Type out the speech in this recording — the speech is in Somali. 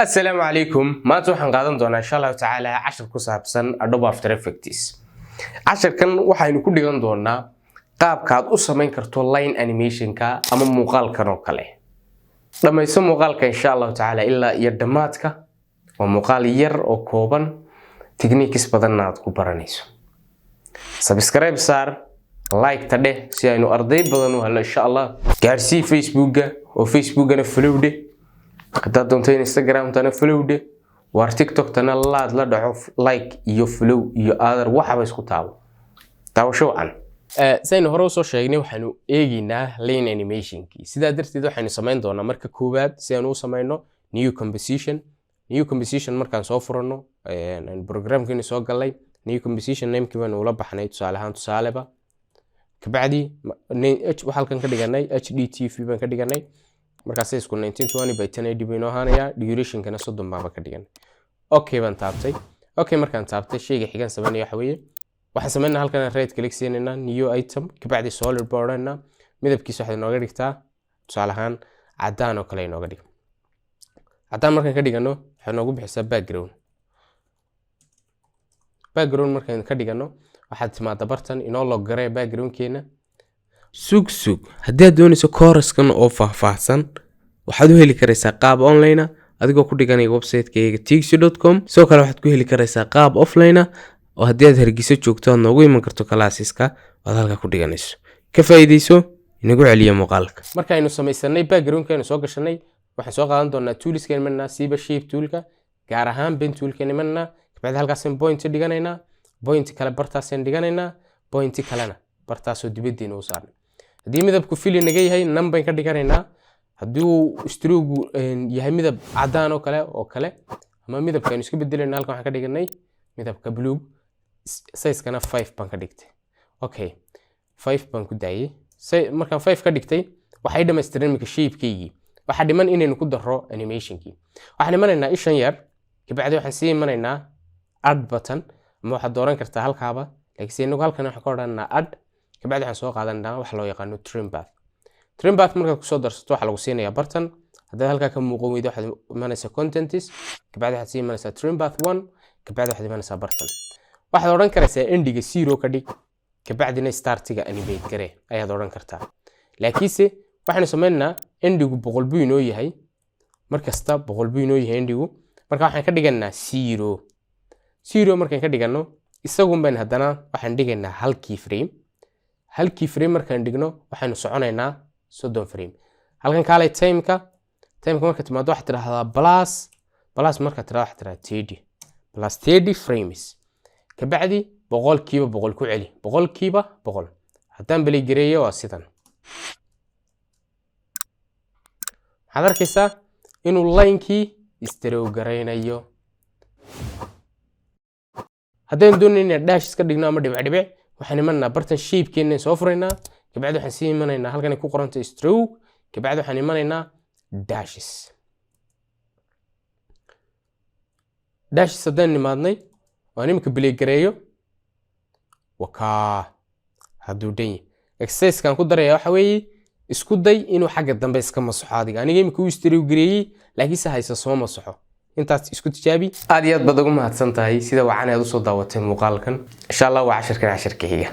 السلام عليكم ما توحن قادم دونا إن شاء الله تعالى 10 كسابسن Adobe After Effects 10 كان waxaynu ku dhigan doonaa qaabka aad u sameyn karto line animation ka ama muuqaalkan oo kale dhamayso muuqaalka insha Allah ta'ala ilaa iyo dhamaadka waa muuqaal yar oo kooban techniques badan aad ku baranayso subscribe saar like tadeh si aynu arday badan u helo insha Allah gaarsii Facebook oo Facebook-na follow de haddaad doonto Instagram tana follow de war TikTok tana la dhaco like iyo follow iyo other waxba isku taawasho aan saynu hore soo sheegnay waxaanu eeginaa line animation ki sida darteed waxaanu sameyn doonaa marka koobaad si aanu u sameeyno new composition markaan soo furano programkani soo galay new composition name-kii baan ula baxnay tusaaleba kabacdi waxaan ka dhiganay HDTV baan ka dhiganay markaas isku 1920 by 1080 bayno ahaanaya duration kana 30 baan ka dhiganay okay baan taabtay okay markaan taabtay sheyga xigan sameeyo waxa weeye waxaan sameeynaa halkan right click siinayna new item kabacdi solid borderna midabkiisa waxa inooga dhigtaa tusaale ahaan cadaan oo kale inooga dhig cadaan markaan ka dhigano waxa inoogu bixisaa background markaan ka dhigano waxaad timaada bartan inoo log garay background-keena sug haddii aad doonayso course-kan oo faahfaahsan waxaad u heli karaysaa qaab online adigoo ku dhiganay website-kayga tixi.com sidoo kale waxaad ku heli karaysaa qaab offline oo haddii aad Hargeysa joogto aad noogu iman karto classes-ka aad halka ku dhiganayso ka faa'iideyso inagu celiya muuqaalka markaaynu samaysanay background-keena soo gashanay waxaan soo qaadan doonaa tools-keena manna siiba shape tool-ka gaar ahaan pen tool-keena manna kabacdi halkaas point dhiganayna point kale bartaaseen dhiganayna point kalena bartaasoo dibaddeena u saarnay haddii midabku fili naga yahay number ka dhiganayna haddii uu stroke yahay midab cadaan oo kale ama midabkan isku bedelayna halkan waxaan ka dhiganay midabka blue size-kana 5 baan ka dhigtay okay 5 baan ku daayay markaan 5 ka dhigtay waxay dhameystireen marka shape-keygii waxa dhiman inaynu ku daro animation-kii waxaan imanaynaa ishan yar kabacdi waxaan sii imanaynaa add button ama waxaad dooran kartaa halkaaba laakiin inagu halkan waxaan ka odhanaa add kabacdi waxaan soo qaadanaa wax loo yaqaano trim path marka ku soo darsato waxa lagu siinayaa bartan haddii halka ka muuqan weydo waxaad imanaysaa contents kabacdi waxaad sii imanaysaa trim path 1 kabacdi waxaad imanaysaa bartan waxaad oran karaysaa endiga 0 ka dhig kabacdina startiga animate gare ayaad oran kartaa laakiinse waxaanu sameynaa endigu 100 buu inoo yahay markasta 100 buu inoo yahay endigu marka waxaan ka dhiganaa 0 markaan ka dhigano isagu baan haddana waxaan dhigaynaa halkii frame markaan dhigno waxaanu soconaynaa 30 frame halkan kaalay timeka marka timaado waxa tiraahdaa plus marka tiraahdaa 30 frames kabacdi 100% ku celi 100% haddaan bali gareeyo waa sidan waxaad arkaysaa inuu line-kii istiroo gareynayo haddaan doonayna dash iska dhigno ama dhibic waxaan imanaa bartan shape-keena soo furaynaa kabacdi waxaan sii imanaynaa halkan ay ku qorantay stroke kabacdi waxaan imanaynaa dashes haddaan nimaadnay waan imika play gareeyo wakaa hadduu dhan yahay exercise-kan ku daraya waxa weeye isku day inuu xagga dambe iska masaxo adiga aniga imika uu stroke gareeyay laakiinse haysa soo masaxo intaas isku tijaabi aad iyo aad baad ugu mahadsan tahay sida wacan aad u soo daawatay muuqaalkan insha Allah waa 10 xiga